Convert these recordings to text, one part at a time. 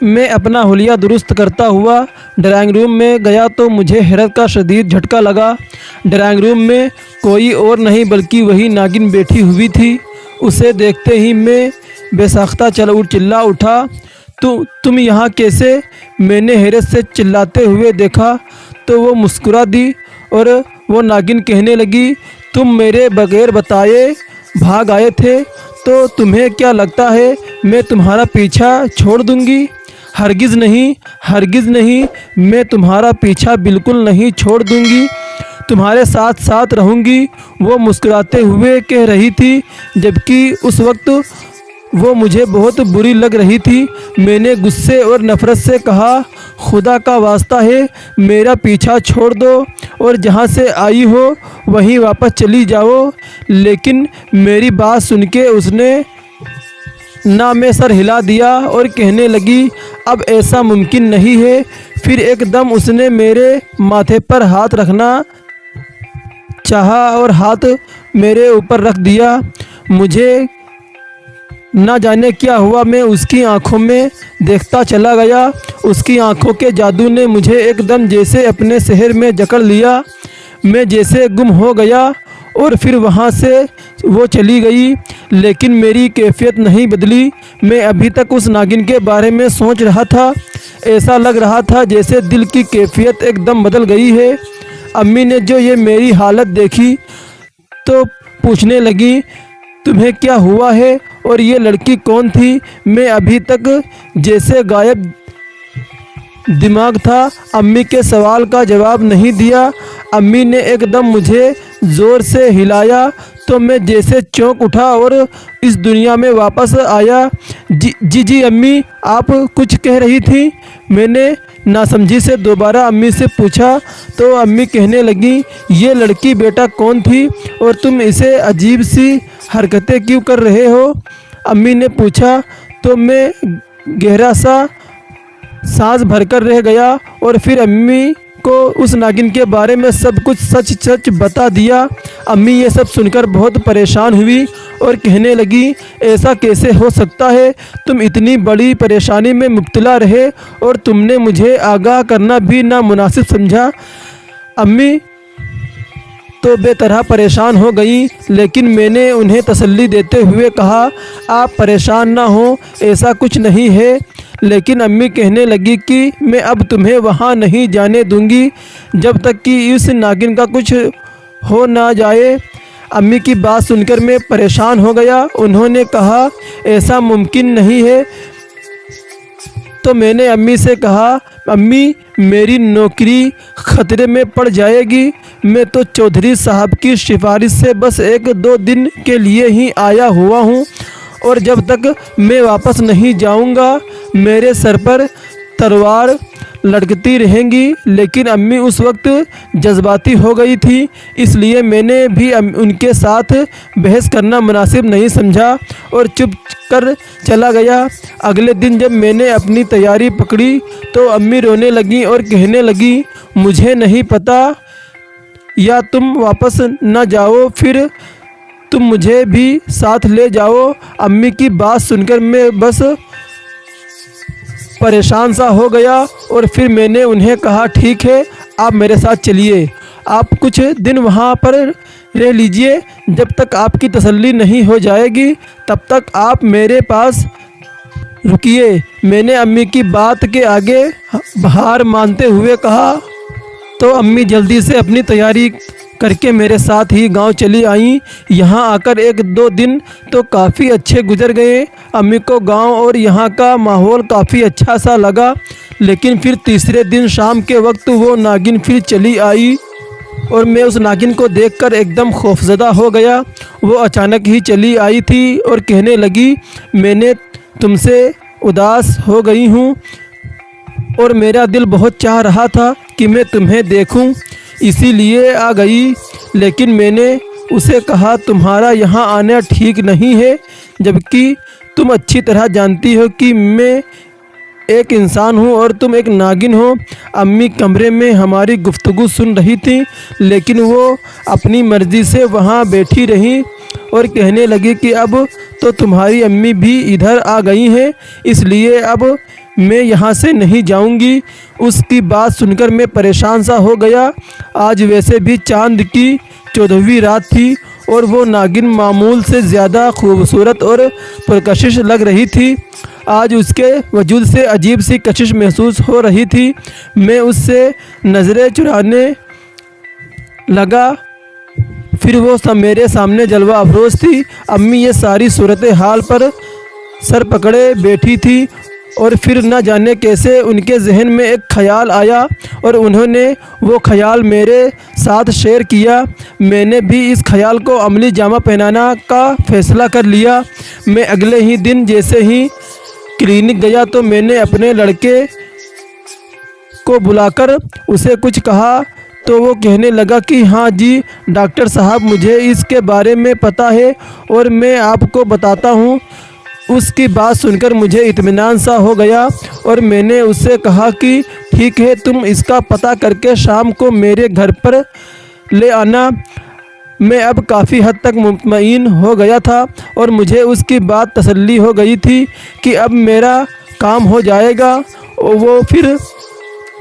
मैं अपना हुलिया दुरुस्त करता हुआ ड्राइंग रूम में गया तो मुझे हैरत का शदीद झटका लगा। ड्राइंग रूम में कोई और नहीं बल्कि वही नागिन बैठी हुई थी। उसे देखते ही मैं बेसाख्ता चिल्ला उठा, तुम यहाँ कैसे? मैंने हैरत से चिल्लाते हुए देखा तो वो मुस्कुरा दी और वो नागिन कहने लगी, तुम मेरे बगैर बताए भाग आए थे तो तुम्हें क्या लगता है मैं तुम्हारा पीछा छोड़ दूंगी? हरगिज़ नहीं, हरगिज़ नहीं, मैं तुम्हारा पीछा बिल्कुल नहीं छोड़ दूंगी, तुम्हारे साथ साथ रहूंगी। वो मुस्कुराते हुए कह रही थी, जबकि उस वक्त वो मुझे बहुत बुरी लग रही थी। मैंने गुस्से और नफ़रत से कहा, खुदा का वास्ता है मेरा पीछा छोड़ दो और जहाँ से आई हो वहीं वापस चली जाओ। लेकिन मेरी बात सुन के उसने ना में सर हिला दिया और कहने लगी, अब ऐसा मुमकिन नहीं है। फिर एकदम उसने मेरे माथे पर हाथ रखना चाहा और हाथ मेरे ऊपर रख दिया। मुझे ना जाने क्या हुआ, मैं उसकी आंखों में देखता चला गया। उसकी आंखों के जादू ने मुझे एकदम जैसे अपने शहर में जकड़ लिया। मैं जैसे गुम हो गया और फिर वहाँ से वो चली गई, लेकिन मेरी कैफियत नहीं बदली। मैं अभी तक उस नागिन के बारे में सोच रहा था। ऐसा लग रहा था जैसे दिल की कैफियत एकदम बदल गई है। अम्मी ने जो ये मेरी हालत देखी तो पूछने लगी, तुम्हें क्या हुआ है और ये लड़की कौन थी? मैं अभी तक जैसे गायब दिमाग था। अम्मी के सवाल का जवाब नहीं दिया। अम्मी ने एकदम मुझे ज़ोर से हिलाया तो मैं जैसे चौंक उठा और इस दुनिया में वापस आया। जी अम्मी, आप कुछ कह रही थी? मैंने नासमझी से दोबारा अम्मी से पूछा तो अम्मी कहने लगी, ये लड़की बेटा कौन थी और तुम इसे अजीब सी हरकतें क्यों कर रहे हो? अम्मी ने पूछा तो मैं गहरा सा सांस भरकर रह गया और फिर अम्मी को उस नागिन के बारे में सब कुछ सच सच बता दिया। अम्मी ये सब सुनकर बहुत परेशान हुई और कहने लगी, ऐसा कैसे हो सकता है? तुम इतनी बड़ी परेशानी में मुब्तला रहे और तुमने मुझे आगाह करना भी नामुनासिब समझा। अम्मी तो बेतरह परेशान हो गई, लेकिन मैंने उन्हें तसल्ली देते हुए कहा, आप परेशान ना हो, ऐसा कुछ नहीं है। लेकिन अम्मी कहने लगी कि मैं अब तुम्हें वहाँ नहीं जाने दूंगी जब तक कि इस नागिन का कुछ हो ना जाए। अम्मी की बात सुनकर मैं परेशान हो गया। उन्होंने कहा, ऐसा मुमकिन नहीं है। तो मैंने अम्मी से कहा, अम्मी मेरी नौकरी ख़तरे में पड़ जाएगी। मैं तो चौधरी साहब की सिफारिश से बस 1-2 दिन के लिए ही आया हुआ हूँ और जब तक मैं वापस नहीं जाऊँगा मेरे सर पर तलवार लटकती रहेंगी। लेकिन अम्मी उस वक्त जज्बाती हो गई थी, इसलिए मैंने भी उनके साथ बहस करना मुनासिब नहीं समझा और चुप कर चला गया। अगले दिन जब मैंने अपनी तैयारी पकड़ी तो अम्मी रोने लगी और कहने लगी, मुझे नहीं पता, या तुम वापस न जाओ फिर तुम मुझे भी साथ ले जाओ। अम्मी की बात सुनकर मैं बस परेशान सा हो गया और फिर मैंने उन्हें कहा, ठीक है, आप मेरे साथ चलिए। आप कुछ दिन वहाँ पर रह लीजिए। जब तक आपकी तसल्ली नहीं हो जाएगी तब तक आप मेरे पास रुकिए। मैंने अम्मी की बात के आगे हार मानते हुए कहा तो अम्मी जल्दी से अपनी तैयारी करके मेरे साथ ही गांव चली आईं। यहाँ आकर 1-2 दिन तो काफ़ी अच्छे गुजर गए। अम्मी को गांव और यहाँ का माहौल काफ़ी अच्छा सा लगा। लेकिन फिर तीसरे दिन शाम के वक्त वो नागिन फिर चली आई और मैं उस नागिन को देखकर एकदम खौफजदा हो गया। वो अचानक ही चली आई थी और कहने लगी, मैंने तुमसे उदास हो गई हूँ और मेरा दिल बहुत चाह रहा था कि मैं तुम्हें देखूं, इसीलिए आ गई। लेकिन मैंने उसे कहा, तुम्हारा यहाँ आना ठीक नहीं है, जबकि तुम अच्छी तरह जानती हो कि मैं एक इंसान हूँ और तुम एक नागिन हो। अम्मी कमरे में हमारी गुफ्तगू सुन रही थी, लेकिन वो अपनी मर्ज़ी से वहाँ बैठी रहीं और कहने लगी कि अब तो तुम्हारी अम्मी भी इधर आ गई हैं, इसलिए अब मैं यहाँ से नहीं जाऊँगी। उसकी बात सुनकर मैं परेशान सा हो गया। आज वैसे भी चाँद की 14वीं रात थी और वो नागिन मामूल से ज़्यादा खूबसूरत और पुरकशिश लग रही थी। आज उसके वजूद से अजीब सी कशिश महसूस हो रही थी। मैं उससे नज़रें चुराने लगा, फिर वो सब मेरे सामने जलवा अफरोज़ थी। अम्मी ये सारी सूरत हाल पर सर पकड़े बैठी थी और फिर न जाने कैसे उनके जहन में एक ख़याल आया और उन्होंने वो ख़याल मेरे साथ शेयर किया। मैंने भी इस ख़याल को अमली जामा पहनाना का फ़ैसला कर लिया। मैं अगले ही दिन जैसे ही क्लिनिक गया तो मैंने अपने लड़के को बुलाकर उसे कुछ कहा तो वो कहने लगा कि हाँ जी डॉक्टर साहब, मुझे इसके बारे में पता है और मैं आपको बताता हूँ। उसकी बात सुनकर मुझे इत्मीनान सा हो गया और मैंने उससे कहा कि ठीक है, तुम इसका पता करके शाम को मेरे घर पर ले आना। मैं अब काफ़ी हद तक मुतमईन हो गया था और मुझे उसकी बात तसल्ली हो गई थी कि अब मेरा काम हो जाएगा। और वो फिर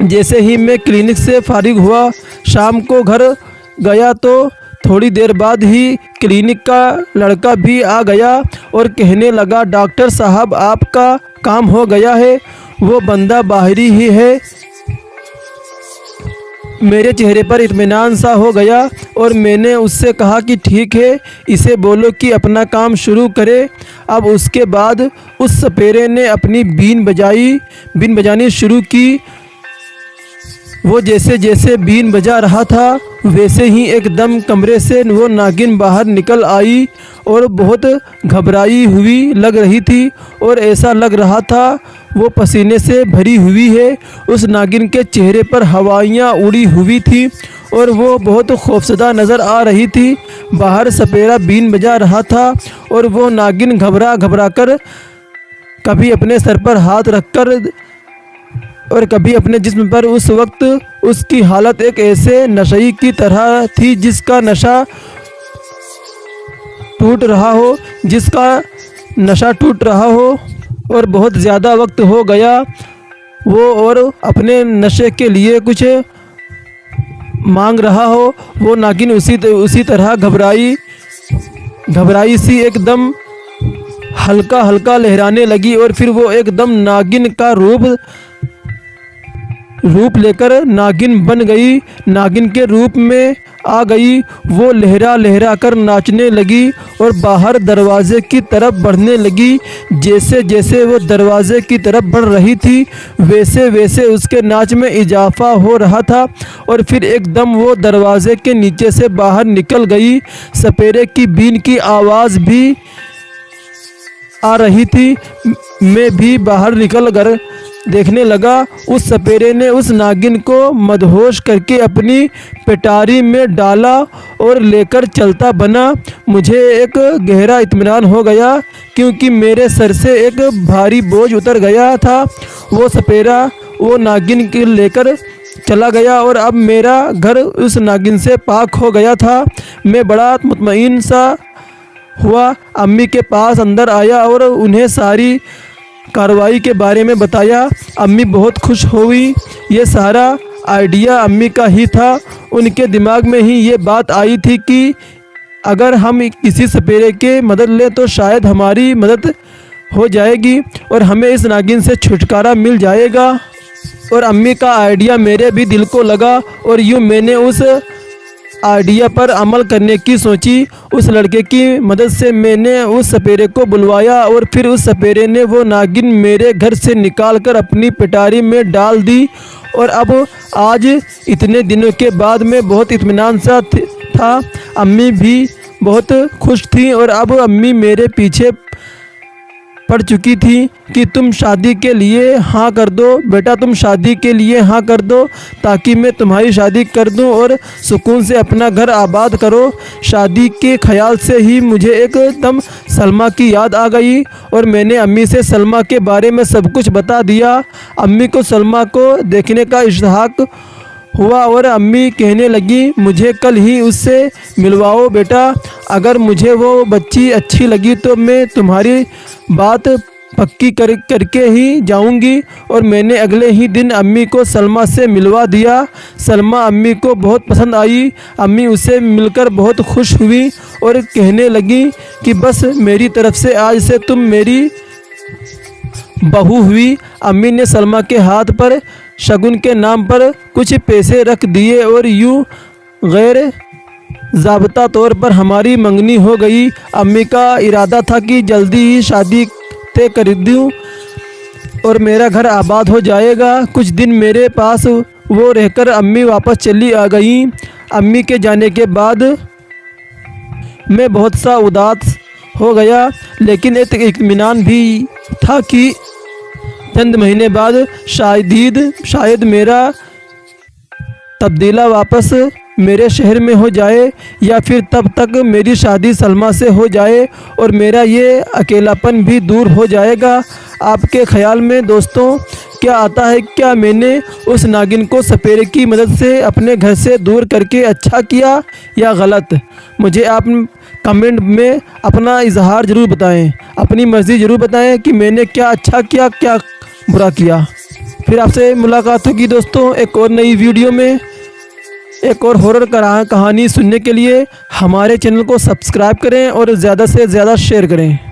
जैसे ही मैं क्लिनिक से फारिग हुआ, शाम को घर गया तो थोड़ी देर बाद ही क्लिनिक का लड़का भी आ गया और कहने लगा, डॉक्टर साहब आपका काम हो गया है। वो बंदा बाहरी ही है। मेरे चेहरे पर इत्मीनान सा हो गया और मैंने उससे कहा कि ठीक है, इसे बोलो कि अपना काम शुरू करे। अब उसके बाद उस सपेरे ने अपनी बीन बजानी शुरू की। वो जैसे जैसे बीन बजा रहा था वैसे ही एकदम कमरे से वो नागिन बाहर निकल आई और बहुत घबराई हुई लग रही थी और ऐसा लग रहा था वो पसीने से भरी हुई है। उस नागिन के चेहरे पर हवाइयाँ उड़ी हुई थी और वो बहुत खौफजदा नज़र आ रही थी। बाहर सपेरा बीन बजा रहा था और वो नागिन घबरा कर कभी अपने सर पर हाथ रखकर और कभी अपने जिस्म पर। उस वक्त उसकी हालत एक ऐसे नशई की तरह थी जिसका नशा टूट रहा हो और बहुत ज़्यादा वक्त हो गया वो और अपने नशे के लिए कुछ मांग रहा हो। वो नागिन उसी तरह घबराई सी एकदम हल्का लहराने लगी और फिर वो एकदम नागिन का रूप लेकर नागिन बन गई। नागिन के रूप में आ गई। वो लहरा कर नाचने लगी और बाहर दरवाजे की तरफ बढ़ने लगी। जैसे जैसे वो दरवाजे की तरफ बढ़ रही थी वैसे वैसे उसके नाच में इजाफा हो रहा था और फिर एकदम वो दरवाजे के नीचे से बाहर निकल गई। सपेरे की बीन की आवाज़ भी आ रही थी। मैं भी बाहर निकल कर देखने लगा। उस सपेरे ने उस नागिन को मदहोश करके अपनी पिटारी में डाला और लेकर चलता बना। मुझे एक गहरा इत्मीनान हो गया क्योंकि मेरे सर से एक भारी बोझ उतर गया था। वो सपेरा वो नागिन के लेकर चला गया और अब मेरा घर उस नागिन से पाक हो गया था। मैं बड़ा मुतमईन सा हुआ। अम्मी के पास अंदर आया और उन्हें सारी कार्रवाई के बारे में बताया। अम्मी बहुत खुश हुई। ये सारा आइडिया अम्मी का ही था। उनके दिमाग में ही ये बात आई थी कि अगर हम किसी सपेरे के मदद लें तो शायद हमारी मदद हो जाएगी और हमें इस नागिन से छुटकारा मिल जाएगा। और अम्मी का आइडिया मेरे भी दिल को लगा और यूँ मैंने उस आइडिया पर अमल करने की सोची। उस लड़के की मदद से मैंने उस सपेरे को बुलवाया और फिर उस सपेरे ने वो नागिन मेरे घर से निकालकर अपनी पिटारी में डाल दी। और अब आज इतने दिनों के बाद मैं बहुत इत्मीनान सा था। अम्मी भी बहुत खुश थी और अब अम्मी मेरे पीछे पड़ चुकी थी कि तुम शादी के लिए हाँ कर दो बेटा, तुम शादी के लिए हाँ कर दो ताकि मैं तुम्हारी शादी कर दूं और सुकून से अपना घर आबाद करो। शादी के ख्याल से ही मुझे एकदम सलमा की याद आ गई और मैंने अम्मी से सलमा के बारे में सब कुछ बता दिया। अम्मी को सलमा को देखने का इश्तिहाक हुआ और अम्मी कहने लगी, मुझे कल ही उससे मिलवाओ बेटा। अगर मुझे वो बच्ची अच्छी लगी तो मैं तुम्हारी बात पक्की करके ही जाऊंगी। और मैंने अगले ही दिन अम्मी को सलमा से मिलवा दिया। सलमा अम्मी को बहुत पसंद आई। अम्मी उसे मिलकर बहुत खुश हुई और कहने लगी कि बस मेरी तरफ से आज से तुम मेरी बहू हुई। अम्मी ने सलमा के हाथ पर शगुन के नाम पर कुछ पैसे रख दिए और यूँ गैर ज़ाब्ता तौर पर हमारी मंगनी हो गई। अम्मी का इरादा था कि जल्दी ही शादी तय कर दूँ और मेरा घर आबाद हो जाएगा। कुछ दिन मेरे पास वो रहकर अम्मी वापस चली आ गई। अम्मी के जाने के बाद मैं बहुत सा उदास हो गया, लेकिन एक इत्मीनान भी था कि चंद महीने बाद शायद मेरा तब्दीला वापस मेरे शहर में हो जाए, या फिर तब तक मेरी शादी सलमा से हो जाए और मेरा ये अकेलापन भी दूर हो जाएगा। आपके ख्याल में दोस्तों क्या आता है? क्या मैंने उस नागिन को सपेरे की मदद से अपने घर से दूर करके अच्छा किया या गलत? मुझे आप कमेंट में अपना इजहार ज़रूर बताएं, अपनी मर्ज़ी ज़रूर बताएं कि मैंने क्या अच्छा किया, क्या बुरा किया। फिर आपसे मुलाकात होगी दोस्तों एक और नई वीडियो में। एक और हॉरर कहानी सुनने के लिए हमारे चैनल को सब्सक्राइब करें और ज़्यादा से ज़्यादा शेयर करें।